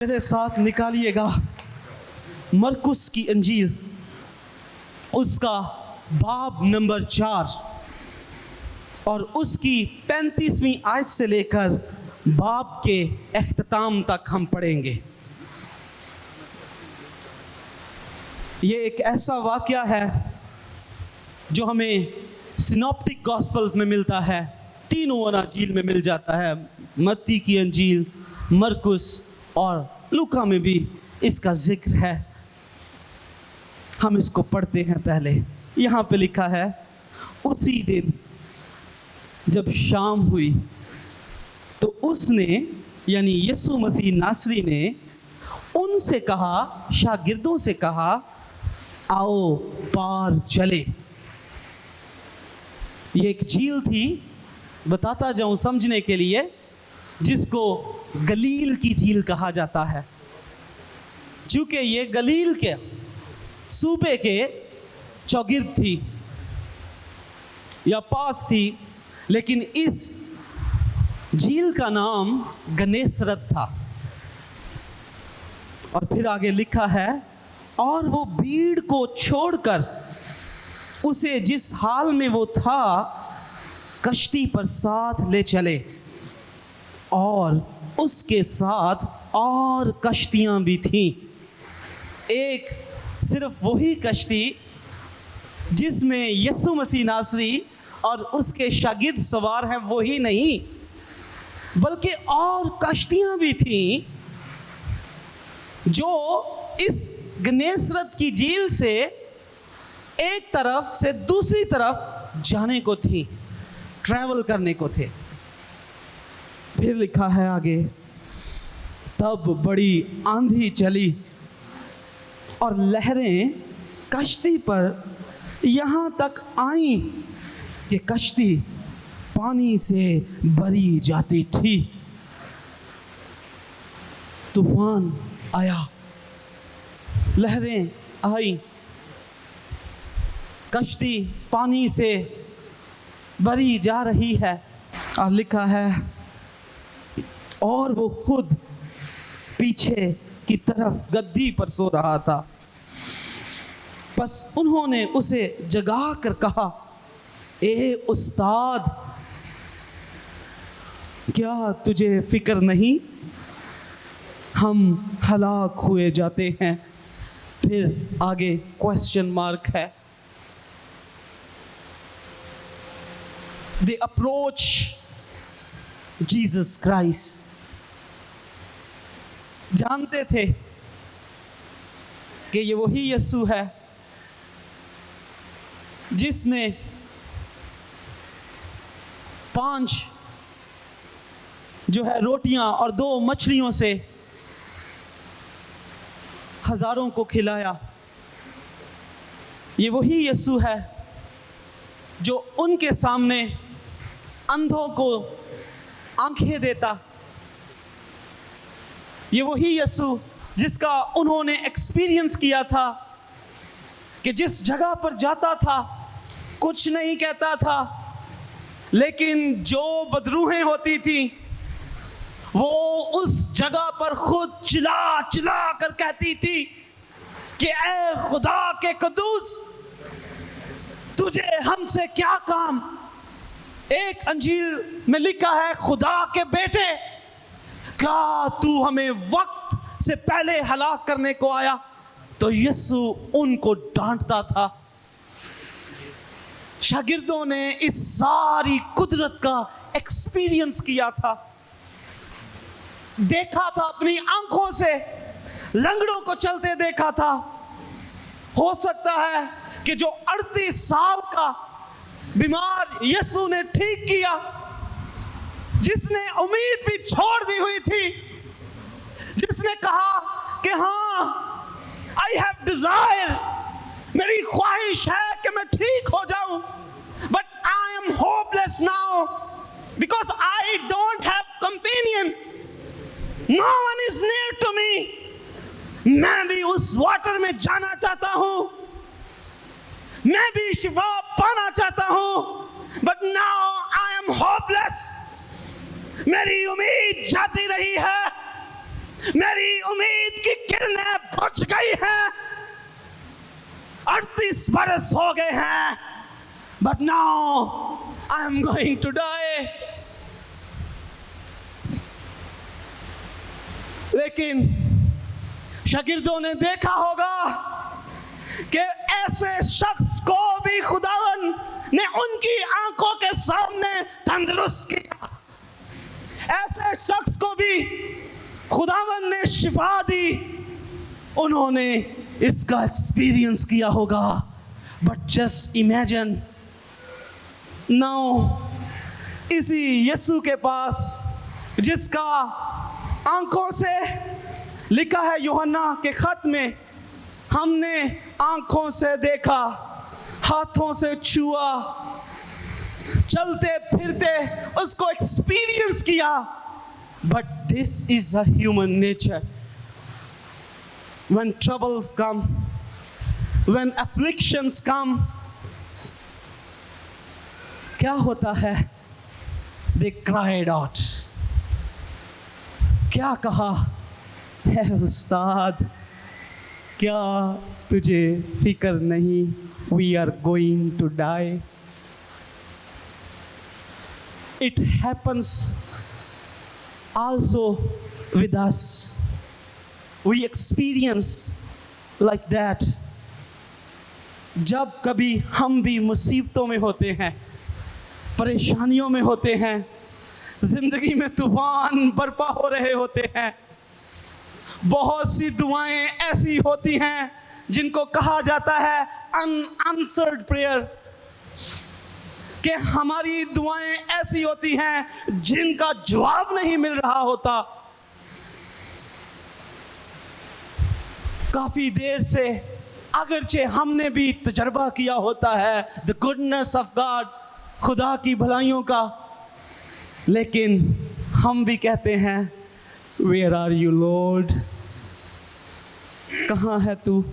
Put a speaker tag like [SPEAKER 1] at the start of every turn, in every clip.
[SPEAKER 1] मेरे साथ निकालिएगा मरकुस की अंजील, उसका बाब नंबर 4 और उसकी 35वीं आयत से लेकर बाब के इख्तिताम तक हम पढ़ेंगे। ये एक ऐसा वाक़या है जो हमें सिनॉप्टिक गॉस्पल्स में मिलता है, तीनों अंजील में मिल जाता है। मत्ती की अंजील, मरकुस और लूका में भी इसका जिक्र है। हम इसको पढ़ते हैं। पहले यहाँ पे लिखा है, उसी दिन जब शाम हुई तो उसने यानी यीशु मसीह नासरी ने उनसे कहा, शागिर्दों से कहा, आओ पार चले। ये एक झील थी, बताता जाऊं समझने के लिए, जिसको गलील की झील कहा जाता है। चूंकि ये गलील के सूबे के चौगिर्द थी या पास थी, लेकिन इस झील का नाम गन्नेसरत था। और फिर आगे लिखा है, और वो भीड़ को छोड़कर उसे जिस हाल में वो था कश्ती पर साथ ले चले, और उसके साथ और कश्तियां भी थीं। एक सिर्फ वही कश्ती जिसमें यीशु मसीह नासरी और उसके शागिर्द सवार हैं वही नहीं, बल्कि और कश्तियां भी थीं जो इस गन्नेसरत की झील से एक तरफ से दूसरी तरफ जाने को थी, ट्रैवल करने को थे। फिर लिखा है आगे, तब बड़ी आंधी चली और लहरें कश्ती पर यहाँ तक आईं कि कश्ती पानी से भरी जाती थी। तूफान आया, लहरें आई, कश्ती पानी से भरी जा रही है। और लिखा है, और वो खुद पीछे की तरफ गद्दी पर सो रहा था। बस उन्होंने उसे जगा कर कहा, ए उस्ताद, क्या तुझे फिक्र नहीं, हम हलाक हुए जाते हैं। फिर आगे क्वेश्चन मार्क है। They approach Jesus Christ। जानते थे कि ये वही यीशु है जिसने 5 जो है रोटियां और 2 मछलियों से हजारों को खिलाया। ये वही यीशु है जो उनके सामने अंधों को आंखें देता। ये वही यीशु जिसका उन्होंने एक्सपीरियंस किया था कि जिस जगह पर जाता था कुछ नहीं कहता था, लेकिन जो बदरूहें होती थी वो उस जगह पर खुद चिल्ला चिल्ला कर कहती थी कि ऐ खुदा के कदूस, तुझे हमसे क्या काम। एक अंजील में लिखा है, खुदा के बेटे, क्या तू हमें वक्त से पहले हलाक करने को आया। तो यीशु उनको डांटता था। शागिर्दों ने इस सारी कुदरत का एक्सपीरियंस किया था, देखा था अपनी आंखों से, लंगड़ों को चलते देखा था। हो सकता है कि जो 38 साल का बीमार यीशु ने ठीक किया, जिसने उम्मीद भी छोड़ दी हुई थी, जिसने कहा कि हाँ, आई हैव डिजायर, मेरी ख्वाहिश है कि मैं ठीक हो जाऊं, but I am hopeless now because I don't have companion, no one is near to me. मैं भी उस वाटर में जाना चाहता हूं, मैं भी शिफा पाना चाहता हूं, but now I am hopeless. मेरी उम्मीद जाती रही है, मेरी उम्मीद की किरणें बुझ गई हैं, 38 बरस हो गए हैं, but now I am going to die. लेकिन शागिर्दों ने देखा होगा कि ऐसे शख्स को भी खुदावन ने उनकी आंखों के सामने तंदुरुस्त किया, ऐसे शख्स को भी खुदावन ने शिफा दी, उन्होंने इसका एक्सपीरियंस किया होगा। बट जस्ट इमेजिन नाउ, इसी यीशु के पास जिसका आंखों से लिखा है यूहन्ना के खत में, हमने आंखों से देखा, हाथों से छुआ, चलते फिरते उसको एक्सपीरियंस किया। But this is a human nature. When troubles come, when afflictions come, क्या होता है? They cried out. क्या कहा है उस्ताद, क्या तुझे फिक्र नहीं, we are going to die. It happens also with us. We experience like that. जब कभी हम भी मुसीबतों में होते हैं, परेशानियों में होते हैं, जिंदगी में तूफान बरपा हो रहे होते हैं, बहुत सी दुआएं ऐसी होती हैं जिनको कहा जाता है अनआंसर्ड प्रेयर, कि हमारी दुआएं ऐसी होती हैं जिनका जवाब नहीं मिल रहा होता। काफी देर से अगरचे हमने भी तजर्बा किया होता है द गुडनेस ऑफ गॉड, खुदा की भलाइयों का, लेकिन हम भी कहते हैं वेयर आर यू लॉर्ड, कहाँ है तू?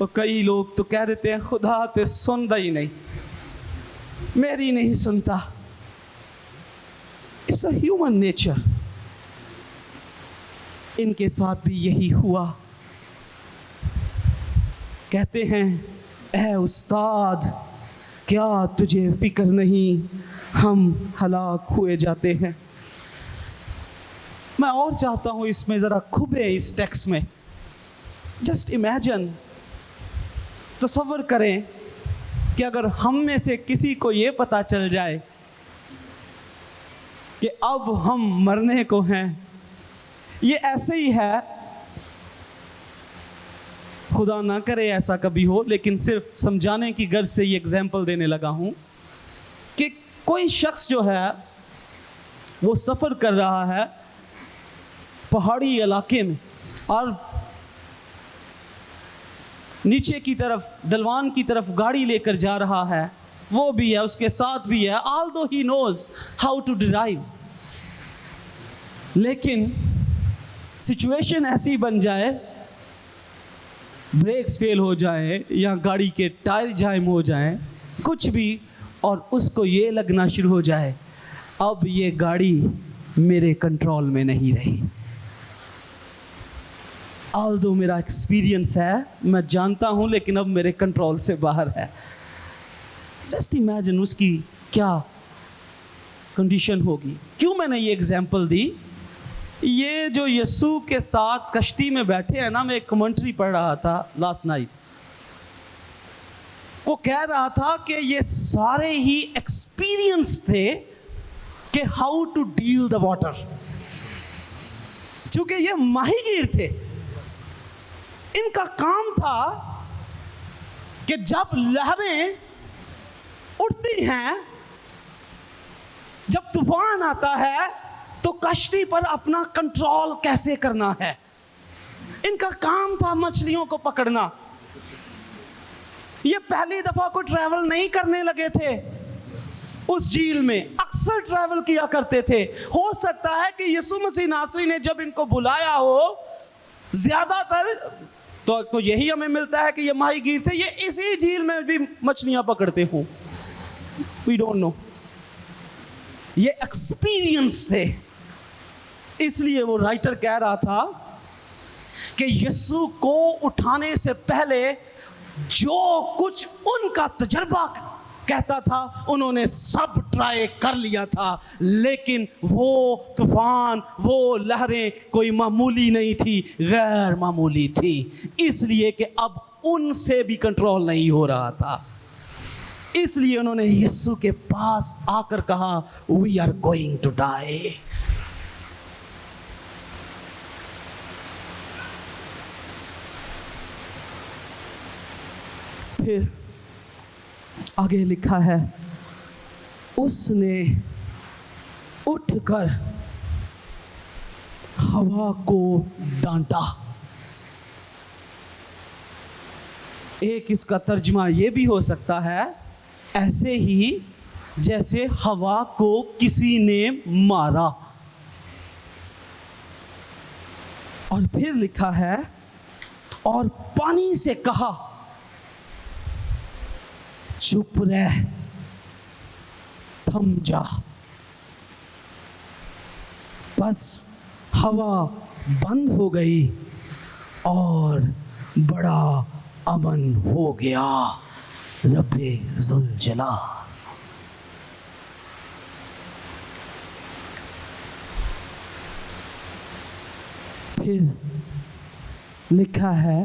[SPEAKER 1] और कई लोग तो कह देते हैं खुदा तो सुनता ही नहीं, मेरी नहीं सुनता। It's a human nature. इनके साथ भी यही हुआ। कहते हैं ऐ उस्ताद, क्या तुझे फिक्र नहीं, हम हलाक हुए जाते हैं। मैं और चाहता हूं इसमें ज़रा खुबे इस टेक्स्ट में। जस्ट इमेजिन, तसव्वुर करें कि अगर हम में से किसी को ये पता चल जाए कि अब हम मरने को हैं। ये ऐसे ही है, खुदा ना करे ऐसा कभी हो, लेकिन सिर्फ समझाने की गर्ज से ये एग्जाम्पल देने लगा हूं कि कोई शख्स जो है वो सफ़र कर रहा है पहाड़ी इलाके में और नीचे की तरफ, ढलवान की तरफ गाड़ी लेकर जा रहा है, वो भी है, उसके साथ भी है, although he knows how to drive. लेकिन सिचुएशन ऐसी बन जाए, ब्रेक्स फेल हो जाए या गाड़ी के टायर जाम हो जाए, कुछ भी, और उसको ये लगना शुरू हो जाए अब ये गाड़ी मेरे कंट्रोल में नहीं रही। ऑल्दो मेरा एक्सपीरियंस है, मैं जानता हूँ, लेकिन अब मेरे कंट्रोल से बाहर है। जस्ट इमेजिन उसकी क्या कंडीशन होगी। क्यों मैंने ये एग्जाम्पल दी? ये जो यीशु के साथ कश्ती में बैठे हैं ना, मैं एक कमेंट्री पढ़ रहा था लास्ट नाइट, वो कह रहा था कि ये सारे ही एक्सपीरियंस थे कि how to deal the water. चूंकि ये माहीगीर थे, इनका काम था कि जब लहरें उठती हैं, जब तूफान आता है, तो कश्ती पर अपना कंट्रोल कैसे करना है। इनका काम था मछलियों को पकड़ना। ये पहली दफा कोई ट्रैवल नहीं करने लगे थे उस झील में, अक्सर ट्रैवल किया करते थे। हो सकता है कि यीशु मसीह नासरी ने जब इनको बुलाया हो, ज्यादातर तो यही हमें मिलता है कि ये माहीगीर थे, ये इसी झील में भी मछलियां पकड़ते हों, वी डोंट नो। ये एक्सपीरियंस थे। इसलिए वो राइटर कह रहा था कि यीशु को उठाने से पहले जो कुछ उनका तजर्बा कहता था उन्होंने सब ट्राई कर लिया था, लेकिन वो तूफान, वो लहरें कोई मामूली नहीं थी, गैर मामूली थी, इसलिए कि अब उनसे भी कंट्रोल नहीं हो रहा था। इसलिए उन्होंने यीशु के पास आकर कहा, we are going to die. फिर आगे लिखा है, उसने उठकर हवा को डांटा। एक इसका तर्जुमा ये भी हो सकता है, ऐसे ही जैसे हवा को किसी ने मारा। और फिर लिखा है, और पानी से कहा, चुप रह, थम जा। बस हवा बंद हो गई और बड़ा अमन हो गया। रब्बे जुल जलाल। फिर लिखा है,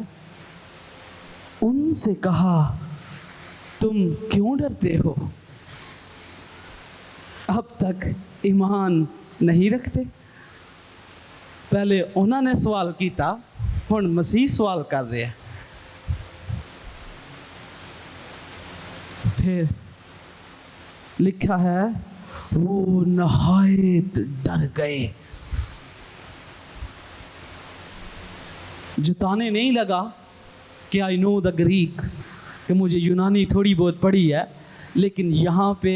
[SPEAKER 1] उनसे कहा, तुम क्यों डरते हो? अब तक ईमान नहीं रखते। पहले उन्होंने सवाल किया, हुण मसीह सवाल कर रहे हैं। फिर लिखा है, वो नहायत डर गए। जताने नहीं लगा कि आई नो द ग्रीक, कि मुझे यूनानी थोड़ी बहुत पढ़ी है, लेकिन यहाँ पे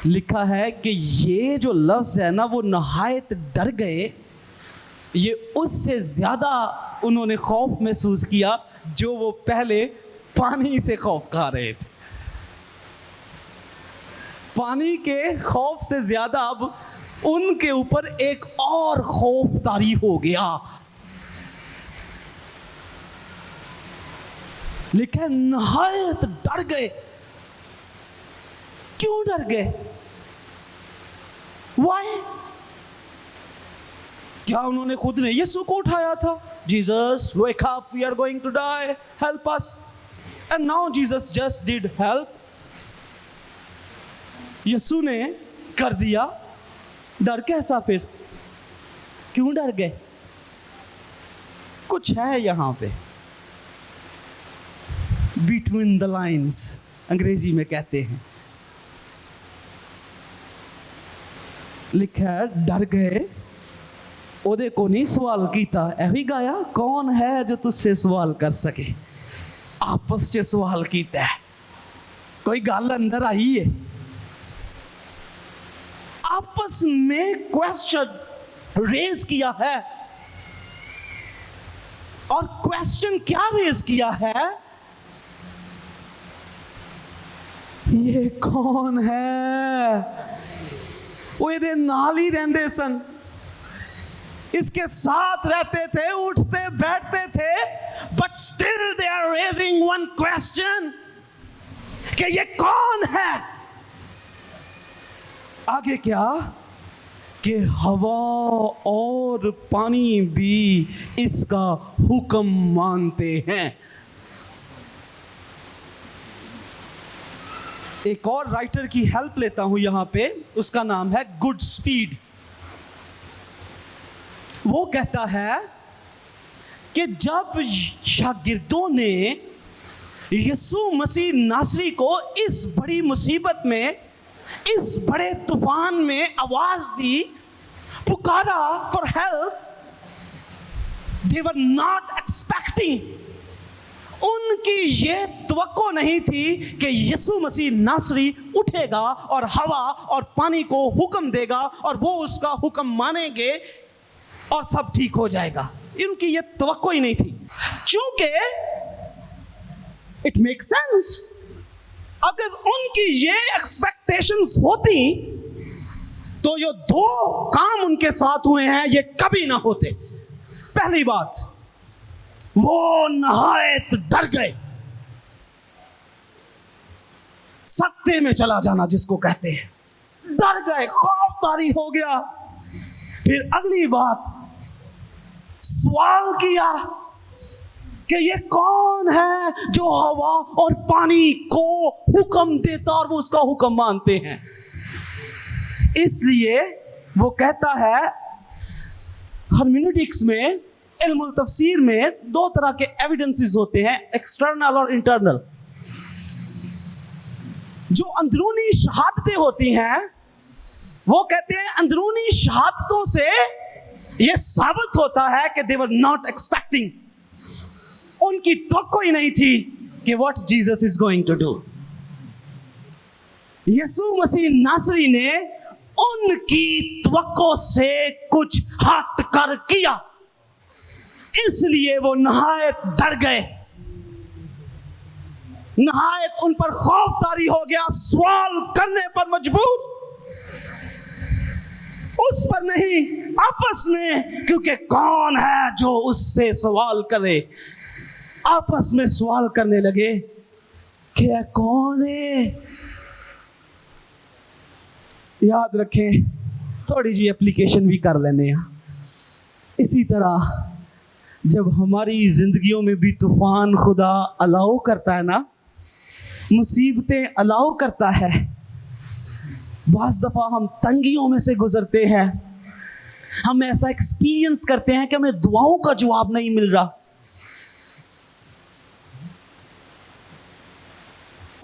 [SPEAKER 1] लिखा है कि ये जो लफ्ज़ है ना, वो नहायत डर गए। ये उससे ज़्यादा उन्होंने खौफ महसूस किया जो वो पहले पानी से खौफ खा रहे थे। पानी के खौफ से ज़्यादा अब उनके ऊपर एक और खौफ तारी हो गया। लिखा, नहायत डर गए। क्यों डर गए? Why? क्या उन्होंने खुद ने यीशु को उठाया था? Jesus, wake up, we are going to die, help us. And now Jesus just did help. यीशु ने कर दिया। डर कैसा फिर? क्यों डर गए? कुछ है यहाँ पे बिटवीन द लाइन्स, अंग्रेजी में कहते हैं। लिखा है, डर गए। ओदे को नहीं सवाल कीता, ऐवी गाया, कौन है जो तुझसे सवाल कर सके? आपस च सवाल कीता है, कोई गल अंदर आई है। आपस में क्वेश्चन रेज किया है। और क्वेश्चन क्या रेज किया है? ये कौन है? वो ये नाल ही रहते सन, इसके साथ रहते थे, उठते बैठते थे, but still they are raising one question कि ये कौन है? आगे क्या कि हवा और पानी भी इसका हुक्म मानते हैं। एक और राइटर की हेल्प लेता हूं यहां पे, उसका नाम है गुडस्पीड। वो कहता है कि जब शागिर्दों ने यीशु मसीह नासरी को इस बड़ी मुसीबत में, इस बड़े तूफान में आवाज दी, पुकारा for help, they were not expecting, उनकी ये तवक्को नहीं थी कि यीशु मसीह नासरी उठेगा और हवा और पानी को हुक्म देगा और वो उसका हुक्म मानेंगे और सब ठीक हो जाएगा। इनकी ये तवक्को ही नहीं थी। क्योंकि इट मेक सेंस, अगर उनकी ये एक्सपेक्टेशंस होती तो ये दो काम उनके साथ हुए हैं, ये कभी ना होते। पहली बात, वो नहायत डर गए, सत्ते में चला जाना जिसको कहते हैं, डर गए, खौफतारी हो गया। फिर अगली बात, सवाल किया कि ये कौन है जो हवा और पानी को हुक्म देता और वो उसका हुक्म मानते हैं। इसलिए वो कहता है, हर्मेनेटिक्स में, इल्मुल तफसीर में दो तरह के एविडेंसेस होते हैं, एक्सटर्नल और इंटरनल। जो अंदरूनी शहादतें होती हैं, वो कहते हैं अंदरूनी शहादतों से ये साबित होता है कि दे वर नॉट एक्सपेक्टिंग, उनकी तवक्को ही नहीं थी कि what Jesus is going to do. यीशु मसीह नासरी ने उनकी तवक्को से कुछ हट कर किया, इसलिए वो नहायत डर गए, नहायत उन पर खौफतारी हो गया, सवाल करने पर मजबूर, उस पर नहीं आपस में, क्योंकि कौन है जो उससे सवाल करे। आपस में सवाल करने लगे कि कौन है। याद रखें, थोड़ी जी एप्लीकेशन भी कर लेने हैं। इसी तरह जब हमारी जिंदगियों में भी तूफान खुदा अलाउ करता है ना, मुसीबतें अलाउ करता है, बाज़ दफ़ा हम तंगियों में से गुजरते हैं, हम ऐसा एक्सपीरियंस करते हैं कि हमें दुआओं का जवाब नहीं मिल रहा,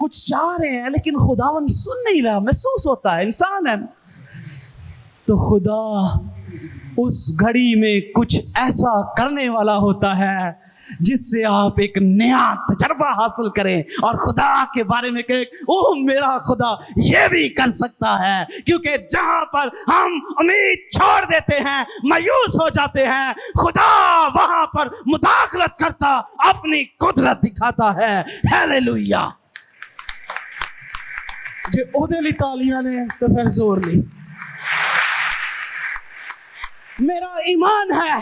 [SPEAKER 1] कुछ चाह रहे हैं लेकिन खुदावन सुन नहीं रहा, महसूस होता है, इंसान है। तो खुदा उस घड़ी में कुछ ऐसा करने वाला होता है जिससे आप एक नया तजर्बा हासिल करें और खुदा के बारे में कहें, ओह मेरा खुदा ये भी कर सकता है। क्योंकि जहां पर हम उम्मीद छोड़ देते हैं, मायूस हो जाते हैं, खुदा वहां पर मुदाखलत करता, अपनी कुदरत दिखाता है। हालेलुया। जे ओदे लिए तालियां ने तो फिर जोर ली। मेरा ईमान है,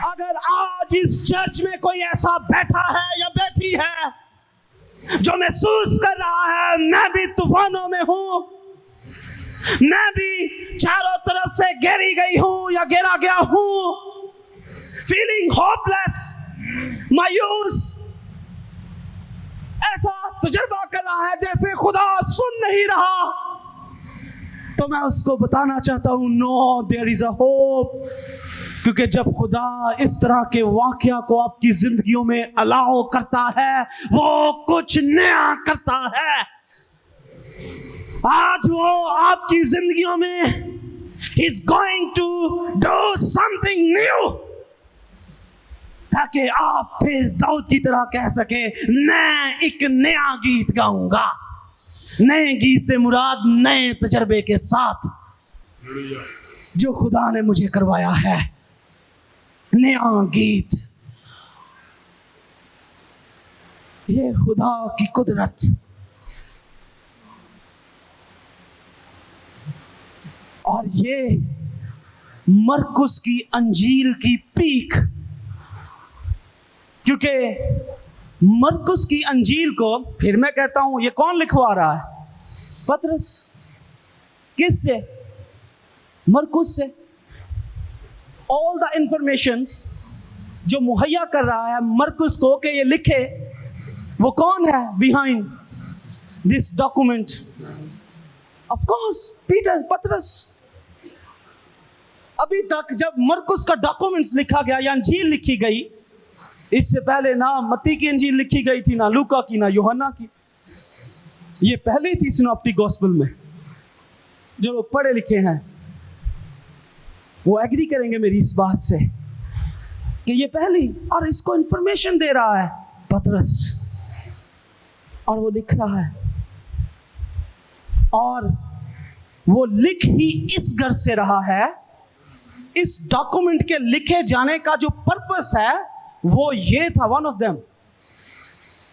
[SPEAKER 1] अगर आज इस चर्च में कोई ऐसा बैठा है या बैठी है जो महसूस कर रहा है मैं भी तूफानों में हूं, मैं भी चारों तरफ से घेरी गई हूं या घेरा गया हूं, फीलिंग होपलेस, मायूस, ऐसा तजुर्बा कर रहा है जैसे खुदा सुन नहीं रहा, तो मैं उसको बताना चाहता हूं, no there is a hope. क्योंकि जब खुदा इस तरह के वाकया को आपकी जिंदगियों में अलाउ करता है, वो कुछ नया करता है। आज वो आपकी जिंदगियों में is going to do something new, ताकि आप फिर दाऊद की तरह कह सके, मैं एक नया गीत गाऊंगा। नए गीत से मुराद नए तजर्बे के साथ जो खुदा ने मुझे करवाया है, नया गीत। ये खुदा की कुदरत और ये मरकुस की अंजील की पीक, क्योंकि मरकुस की अंजील को, फिर मैं कहता हूं, ये कौन लिखवा रहा है? पतरस। किससे? मरकुस से। ऑल द इंफॉर्मेशंस जो मुहैया कर रहा है मरकुस को कि ये लिखे, वो कौन है behind this document? Of course Peter, पतरस। अभी तक जब मरकुस का डॉक्यूमेंट्स लिखा गया या अंजील लिखी गई, इससे पहले ना मत्ती की अंजील लिखी गई थी, ना लूका की, ना यूहन्ना की, ये पहले थी सिनॉप्टिक गॉस्पेल में। जो लोग पढ़े लिखे हैं वो एग्री करेंगे मेरी इस बात से कि ये पहली, और इसको इंफॉर्मेशन दे रहा है पतरस, और वो लिख रहा है, और वो लिख ही इस गर्ज से रहा है, इस डॉक्यूमेंट के लिखे जाने का जो पर्पस है वो ये था, वन ऑफ देम,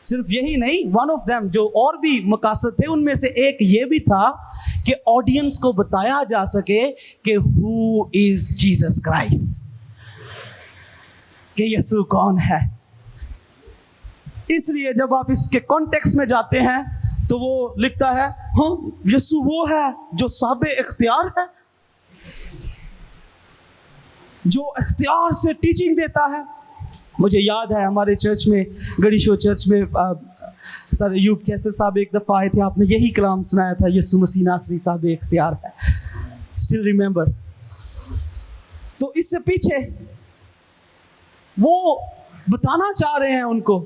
[SPEAKER 1] सिर्फ यही नहीं, वन ऑफ देम, जो और भी मकासद थे उनमें से एक ये भी था कि ऑडियंस को बताया जा सके कि हु इज जीसस क्राइस्ट, कि यीशु कौन है। इसलिए जब आप इसके कॉन्टेक्स्ट में जाते हैं तो वो लिखता है, हाँ यीशु वो है जो साबे इख्तियार है, जो इख्तियार से टीचिंग देता है। मुझे याद है हमारे चर्च में, गणेशो चर्च में सर अयूब कैसे साहब एक दफ़ा आए थे, आपने यही कलाम सुनाया था, यीशु मसीह नासरी साहब इख्तियार है, स्टिल रिमेंबर। तो इससे पीछे वो बताना चाह रहे हैं उनको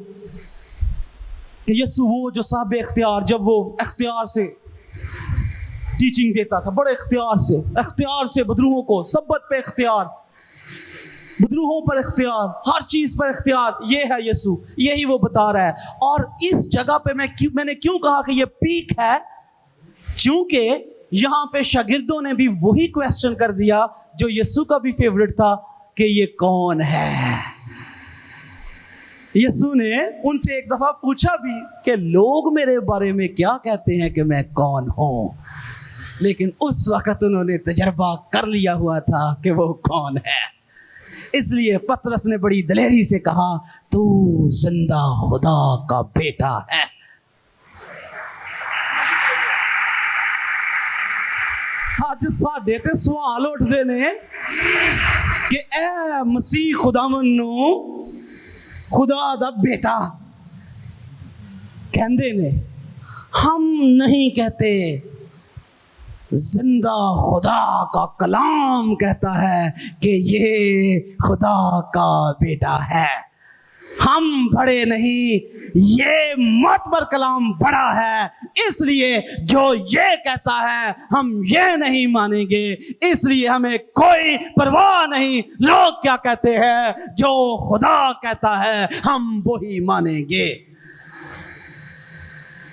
[SPEAKER 1] कि यीशु वो जो साहब इख्तियार, जब वो इख्तियार से टीचिंग देता था, बड़े इख्तियार से बदरूहों को, सब्बत पे इख्तियार, बदरूहों पर इख्तियार, हर चीज पर इख्तियार, ये है यीशु, यही वो बता रहा है। और इस जगह पे मैंने क्यों कहा कि ये पीक है, क्योंकि यहाँ पे शागिर्दों ने भी वही क्वेश्चन कर दिया जो यीशु का भी फेवरेट था कि ये कौन है। यीशु ने उनसे एक दफा पूछा भी कि लोग मेरे बारे में क्या कहते हैं कि मैं कौन हूं, लेकिन उस वक्त उन्होंने तजर्बा कर लिया हुआ था कि वो कौन है। इसलिए पतरस ने बड़ी दलेरी से कहा, तू जिंदा खुदा का बेटा है। आज साढ़े ते सवाल उठते ने कि ए मसीह खुदावन नू खुदा दा बेटा कहंदे ने, हम नहीं कहते, जिंदा खुदा का कलाम कहता है कि ये खुदा का बेटा है। हम बड़े नहीं, ये मतबर कलाम बड़ा है, इसलिए जो ये कहता है हम ये नहीं मानेंगे, इसलिए हमें कोई परवाह नहीं लोग क्या कहते हैं, जो खुदा कहता है हम वही मानेंगे।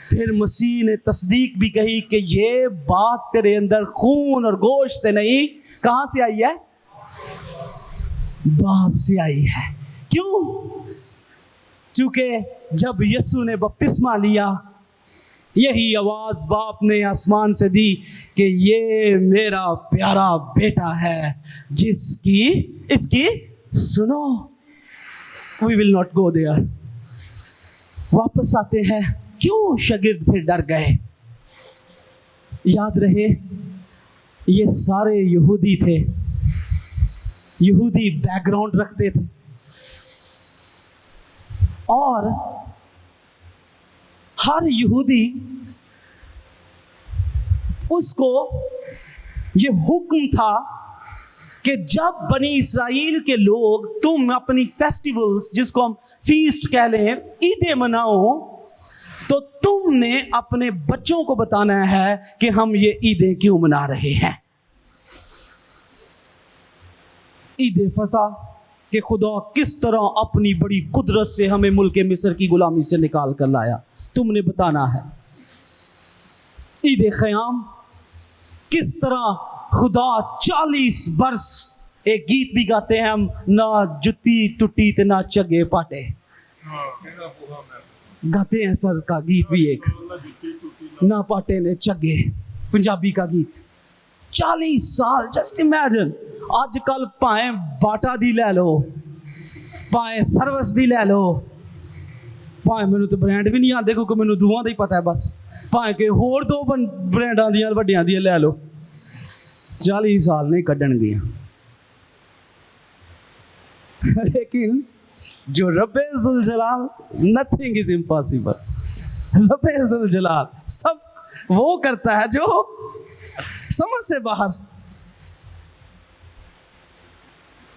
[SPEAKER 1] फिर मसीह ने तस्दीक भी कही कि ये बात तेरे अंदर खून और गोश्त से नहीं, कहां से आई है, बाप से आई है। क्यों? क्योंकि जब यीशु ने बपतिस्मा लिया, यही आवाज बाप ने आसमान से दी कि ये मेरा प्यारा बेटा है जिसकी इसकी सुनो। We will not go there. वापस आते हैं, क्यों शागिर्द फिर डर गए? याद रहे ये सारे यहूदी थे, यहूदी बैकग्राउंड रखते थे, और हर यहूदी उसको ये हुक्म था कि जब बनी इस्राएल के लोग, तुम अपनी फेस्टिवल्स जिसको हम फीस्ट कह लें, ईदें मनाओ, तो तुमने अपने बच्चों को बताना है कि हम ये ईदें क्यों मना रहे हैं। ईद फसा कि खुदा किस तरह अपनी बड़ी कुदरत से हमें मुल्क मिस्र की गुलामी से निकाल कर लाया, तुमने बताना है। ईद ख़याम किस तरह खुदा 40 बरस, एक गीत भी गाते हैं हम, ना जुत्ती टुटी ते ना चगे पाटे, गाते हैं सर का गीत भी एक, ना पाटे ने चगे, पंजाबी का गीत। 40 साल, जस्ट इमेजिन। आजकल भाएं बाटा दी ले लो, भाएं सर्विस दी ले लो, भाएं मैनू तो ब्रांड भी नहीं आते क्योंकि मैनू दुआं दा ही पता है बस, भाएं के होर दो ब्रांडां दियां वड्डियां दियां ले लो, 40 साल नहीं कड्डण गियां। लेकिन जो रब्बे जुल जलाल, नथिंग इज इम्पॉसिबल। रब्बे जुल जलाल सब वो करता है जो समझ से बाहर।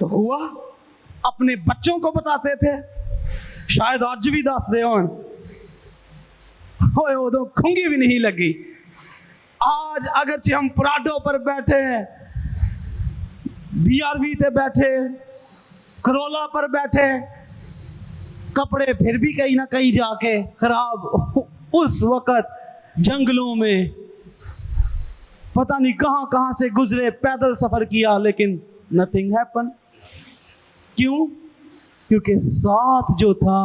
[SPEAKER 1] तो हुआ, अपने बच्चों को बताते थे, शायद आज भी दस दे होन, उदों खुंगी भी नहीं लगी। आज अगरचे हम पराडो पर बैठे, BRV पे बैठे, करोला पर बैठे, कपड़े फिर भी कहीं ना कहीं जाके खराब, उस वक्त जंगलों में पता नहीं कहां कहां से गुजरे, पैदल सफर किया, लेकिन नथिंग हैपन। क्यों? क्योंकि साथ जो था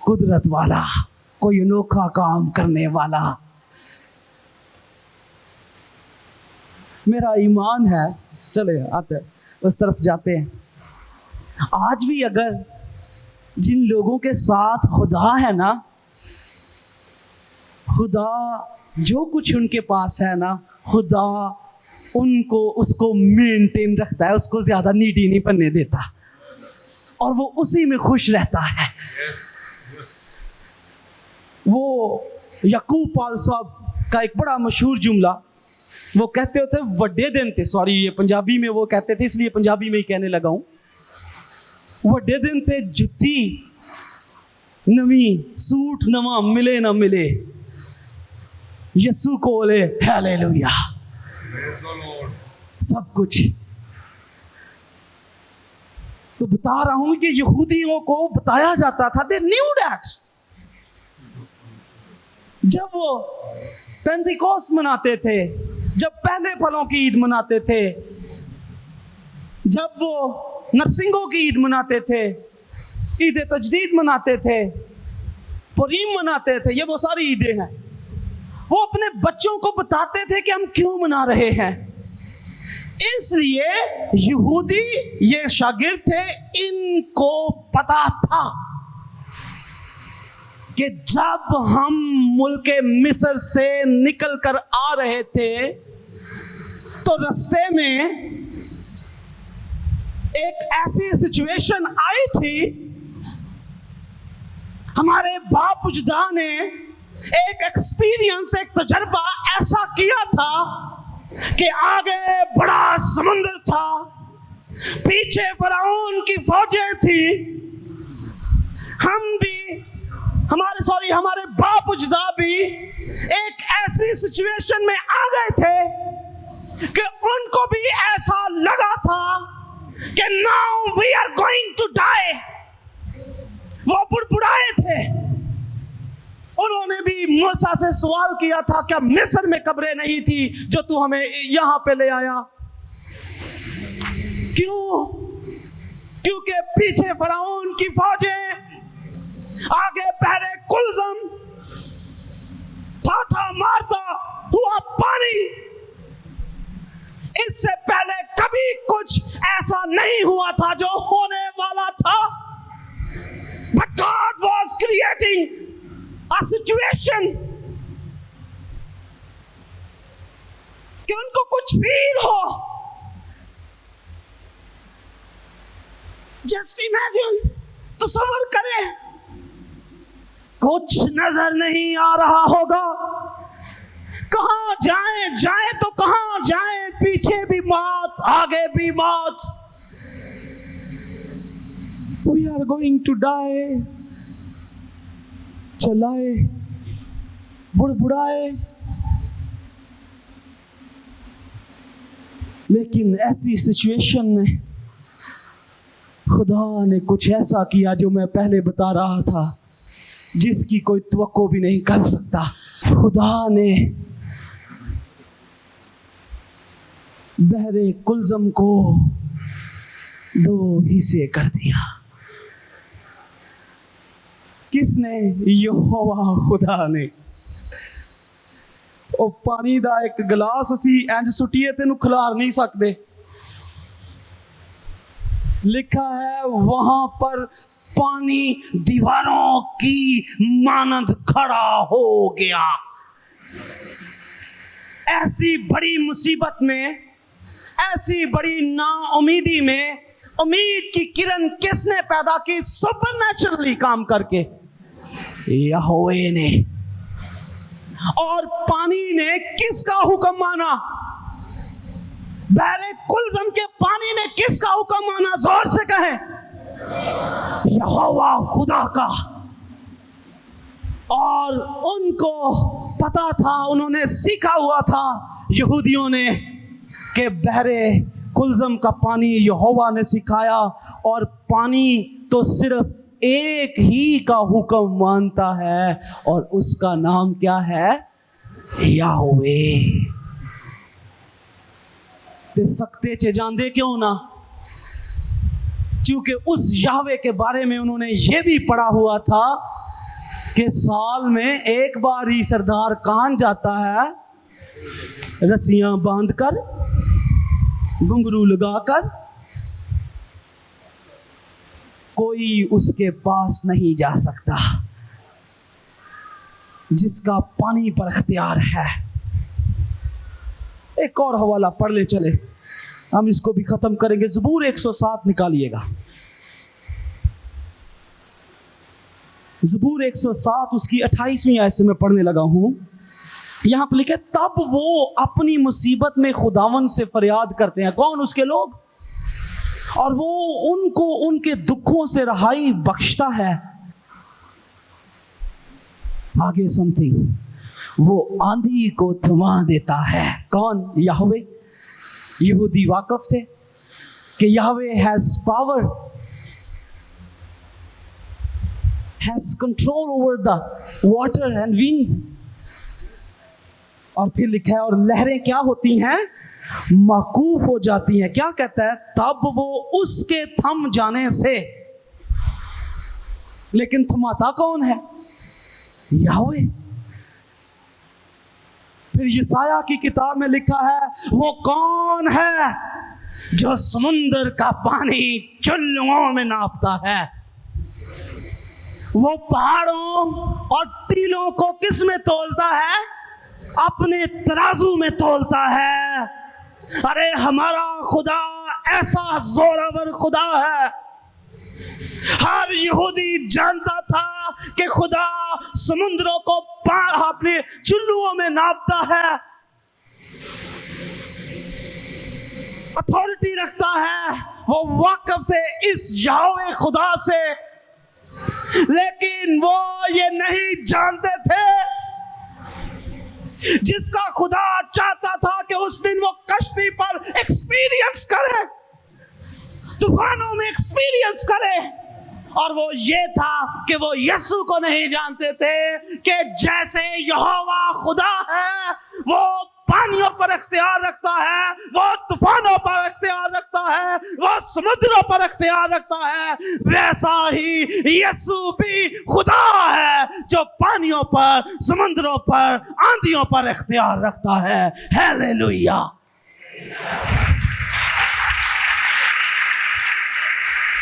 [SPEAKER 1] कुदरत वाला, कोई अनोखा काम करने वाला। मेरा ईमान है, चले आते उस तरफ जाते हैं। आज भी अगर जिन लोगों के साथ खुदा है ना, खुदा जो कुछ उनके पास है ना, खुदा उनको उसको मेंटेन रखता है, उसको ज्यादा नीडी नहीं बनने देता, और वो उसी में खुश रहता है। वो याकूब पाल साहब का एक बड़ा मशहूर जुमला, वो कहते होते वड्डे दिन थे, सॉरी ये पंजाबी में वो कहते थे इसलिए पंजाबी में ही कहने लगा हूं, वड्डे दिन थे जुत्ती नवी सूट नवा मिले ना मिले, यीशु कोले हालेलुया सब कुछ। तो बता रहा हूं कि यहूदियों को बताया जाता था, दे न्यू दैट, जब वो पेंटिकोस्ट मनाते थे, जब पहले फलों की ईद मनाते थे, जब वो नरसिंगों की ईद मनाते थे, ईद तजदीद मनाते थे, पुरीम मनाते थे, ये वो सारी ईदें हैं, वो अपने बच्चों को बताते थे कि हम क्यों मना रहे हैं। इसलिए यहूदी ये शागिर्द थे, इनको पता था कि जब हम मुल्क मिस्र से निकल कर आ रहे थे तो रास्ते में एक ऐसी सिचुएशन आई थी, हमारे बाप उजदा ने एक एक्सपीरियंस, एक तजर्बा ऐसा किया था कि आगे बड़ा समुंदर था, पीछे फराउन की फौजें थी, हम भी हमारे बाप उजदा भी एक ऐसी सिचुएशन में आ गए थे कि उनको भी ऐसा लगा था कि now we are going to die. वो बुड़बुड़ाए थे, उन्होंने भी मूसा से सवाल किया था, क्या मिस्र में कब्रें नहीं थी जो तू हमें यहां पे ले आया? क्यों? क्योंकि पीछे फराउन की फौजें, आगे पहरे कुलजम, ठाठा मारता हुआ पानी। इससे पहले कभी कुछ ऐसा नहीं हुआ था जो होने वाला था, but God was creating a situation कि उनको कुछ फील हो। जस्ट इमेजिन, तसव्वुर करें, कुछ नजर नहीं आ रहा होगा, कहां जाए तो कहां जाए, पीछे भी मौत, आगे भी मौत। We are going to die। चलाए, बुड़बुड़ाए, लेकिन ऐसी सिचुएशन में खुदा ने कुछ ऐसा किया जो मैं पहले बता रहा था, जिसकी कोई तवक्को भी नहीं कर सकता। खुदा ने बहरे कुलजम को दो हिस्से कर दिया। किसने? यहोवा खुदा ने। ओ पानी दा एक गिलास असी इंज सुटिए तेनू खिलार नहीं सकते। लिखा है वहां पर पानी दीवारों की मानंद खड़ा हो गया। ऐसी बड़ी मुसीबत में, ऐसी बड़ी नाउमीदी में उम्मीद की किरण किसने पैदा की? सुपरनैचुरली काम करके यहोवे ने। और पानी ने किसका हुक्म माना? बहरे कुलजम के पानी ने किसका हुक्म माना? जोर से कहें, यहोवा खुदा का। और उनको पता था, उन्होंने सीखा हुआ था यहूदियों ने कि बहरे कुलजम का पानी यहोवा ने सिखाया, और पानी तो सिर्फ एक ही का हुक्म मानता है, और उसका नाम क्या है? याहवे। ते सकते चे जानते क्यों ना? क्योंकि उस याहवे के बारे में उन्होंने ये भी पढ़ा हुआ था कि साल में एक बार ही सरदार कान जाता है, रस्सियां बांधकर, घुंघरू लगाकर, कोई उसके पास नहीं जा सकता जिसका पानी पर अख्तियार है। एक और हवाला पढ़ ले चले, हम इसको भी खत्म करेंगे। ज़बूर 107 निकालिएगा। ज़बूर 107 उसकी 28वीं आयत से मैं पढ़ने लगा हूं। यहां पर लिखे, तब वो अपनी मुसीबत में खुदावन से फरियाद करते हैं। कौन? उसके लोग। और वो उनको उनके दुखों से रहाई बख्शता है। आगे समथिंग, वो आंधी को थमा देता है। कौन? यहोवे। यहूदी वाकफ थे कि यहोवे has power, has control over the water and winds. और फिर लिखा है, और लहरें क्या होती हैं? मौकूफ हो जाती हैं। क्या कहता है? तब वो उसके थम जाने से। लेकिन थमाता कौन है? यहोवे। फिर यशायाह की किताब में लिखा है, वो कौन है जो समुद्र का पानी चुल्लुओं में नापता है? वो पहाड़ों और टीलों को किस में तोलता है? अपने तराजू में तोलता है। अरे हमारा खुदा ऐसा जोरावर खुदा है। हर यहूदी जानता था कि खुदा समुद्रों को अपने चुल्लुओं में नापता है, अथॉरिटी रखता है। वो वाकिफ थे इस यहोवे खुदा से, लेकिन वो ये नहीं जानते थे जिसका खुदा चाहता था कि उस दिन वो कश्ती पर एक्सपीरियंस करे, तूफानों में एक्सपीरियंस करे। और वो ये था कि वो यीशु को नहीं जानते थे कि जैसे यहोवा खुदा है, वो पानियों पर इख्तियार रखता है, वो तूफानों पर इख्तियार रखता है, वो समुद्रों पर इख्तियार रखता है, वैसा ही यीशु भी खुदा है जो पानियों पर, समुद्रों पर, आंधियों पर इख्तियार रखता है। हालेलुया।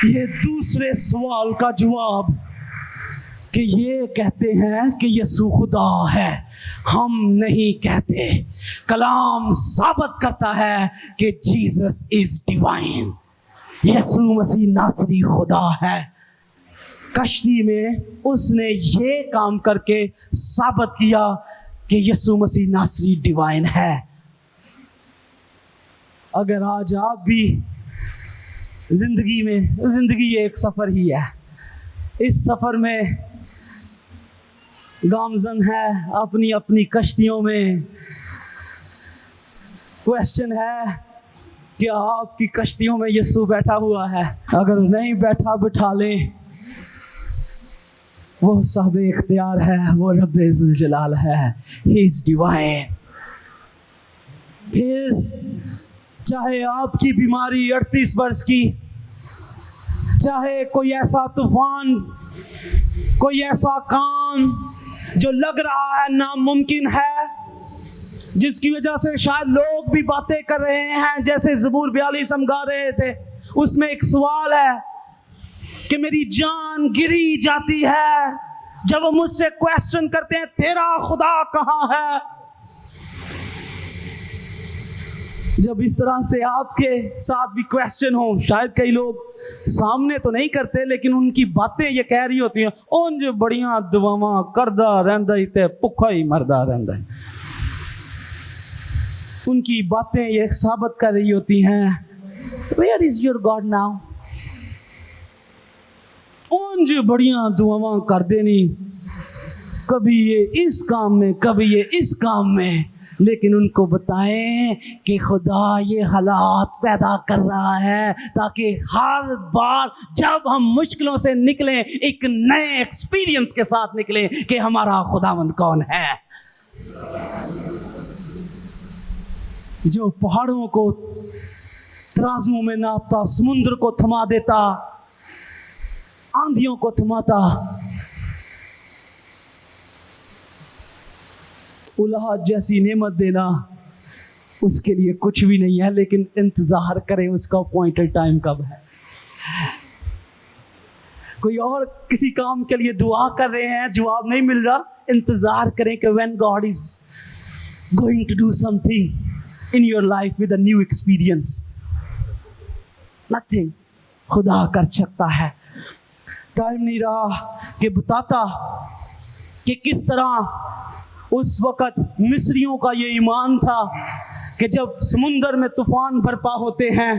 [SPEAKER 1] ये दूसरे सवाल का जवाब कि ये कहते हैं कि यीशु खुदा है, हम नहीं कहते। कलाम साबित करता है कि जीसस इज डिवाइन, यीशु मसीह नासरी खुदा है। कश्ती में उसने ये काम करके साबित किया कि यीशु मसीह नासरी डिवाइन है। अगर आज आप भी जिंदगी एक सफर ही है, इस सफर में गामजन है अपनी अपनी कश्तियों में, क्वेश्चन है कि आपकी कश्तियों में यीशु बैठा हुआ है? अगर नहीं बैठा, बिठा लें। वो साहिब इख्तियार है, वो रब्बे जुल जलाल है, ही इज डिवाइन। फिर चाहे आपकी बीमारी 38 वर्ष की, चाहे कोई ऐसा तूफान, कोई ऐसा काम जो लग रहा है नामुमकिन है, जिसकी वजह से शायद लोग भी बातें कर रहे हैं, जैसे ज़बूर 42 हम गा रहे थे, उसमें एक सवाल है कि मेरी जान गिरी जाती है जब वो मुझसे क्वेश्चन करते हैं, तेरा खुदा कहाँ है? जब इस तरह से आपके साथ भी क्वेश्चन हो, शायद कई लोग सामने तो नहीं करते, लेकिन उनकी बातें ये कह रही होती हैं, उन जो बड़ियां दुआवां करदा रहंदा ही ते भुखा ही मरदा रहंदा है। उनकी बातें ये साबित कर रही होती हैं, where is your God now? उन जो बड़ियां दुआवां कर देनी, कभी ये इस काम में, कभी ये इस काम में, लेकिन उनको बताएं कि खुदा ये हालात पैदा कर रहा है ताकि हर बार जब हम मुश्किलों से निकलें, एक नए एक्सपीरियंस के साथ निकलें कि हमारा खुदावंद कौन है, जो पहाड़ों को तराजू में नापता, समुद्र को थमा देता, आंधियों को थमाता, औलाद जैसी नेमत देना उसके लिए कुछ भी नहीं है, लेकिन इंतजार करें उसका अपॉइंटेड टाइम कब है। कोई और किसी काम के लिए दुआ कर रहे हैं, जवाब नहीं मिल रहा, इंतजार करें कि when God is going to do something in your life with a new experience. Nothing खुदा कर सकता है। टाइम नहीं रहा कि बताता कि किस तरह उस वक़्त मिस्रियों का ये ईमान था कि जब समुंदर में तूफान बरपा होते हैं,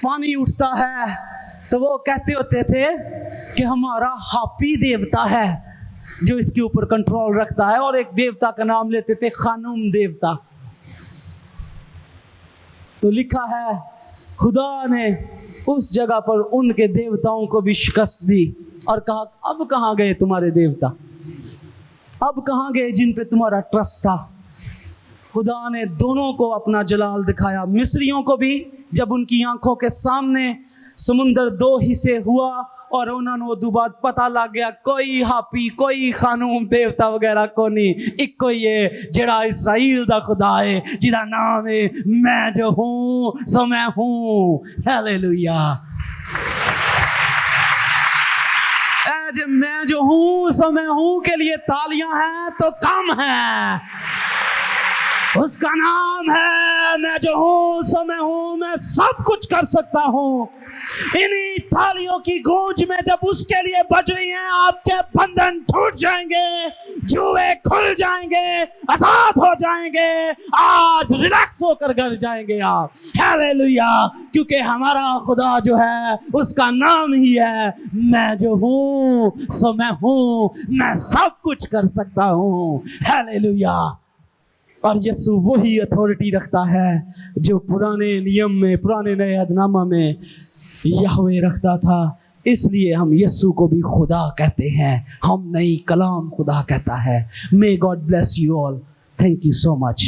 [SPEAKER 1] पानी उठता है, तो वो कहते होते थे कि हमारा हापी देवता है जो इसके ऊपर कंट्रोल रखता है, और एक देवता का नाम लेते थे खानूम देवता। तो लिखा है खुदा ने उस जगह पर उनके देवताओं को भी शिकस्त दी और कहा अब कहाँ गए तुम्हारे देवता, अब कहाँ गए जिन पे तुम्हारा ट्रस्ट था। खुदा ने दोनों को अपना जलाल दिखाया। मिस्रियों को भी जब उनकी आंखों के सामने समुंदर दो हिस्से हुआ और उन्होंने दोबारा पता लग गया कोई हापी कोई खानूम देवता वगैरह को नहीं, इको ही है जड़ा इसराइल दा खुदा है जिदा नाम है मैं जो हूँ सो मैं हूँ। हालेलुया। आज मैं जो हूँ सो मैं हूँ के लिए तालियां हैं तो कम है। उसका नाम है मैं जो हूँ सो मैं हूँ, मैं सब कुछ कर सकता हूँ। इन्हीं तालियों की गूंज में जब उसके लिए बज रही हैं, आपके बंधन टूट जाएंगे, जुए खुल जाएंगे, आजाद हो जाएंगे, आज रिलैक्स होकर घर जाएंगे आप। हालेलुया। क्योंकि हमारा खुदा जो है उसका नाम ही है मैं जो हूँ सो मैं हूँ, मैं सब कुछ कर सकता हूँ। हालेलुया। और यीशु वही अथॉरिटी रखता है जो पुराने नियम में, पुराने नए अहदनामा में यहोवे रखता था। इसलिए हम यीशु को भी खुदा कहते हैं, हम नई कलाम खुदा कहता है। May God bless you all. Thank you so much.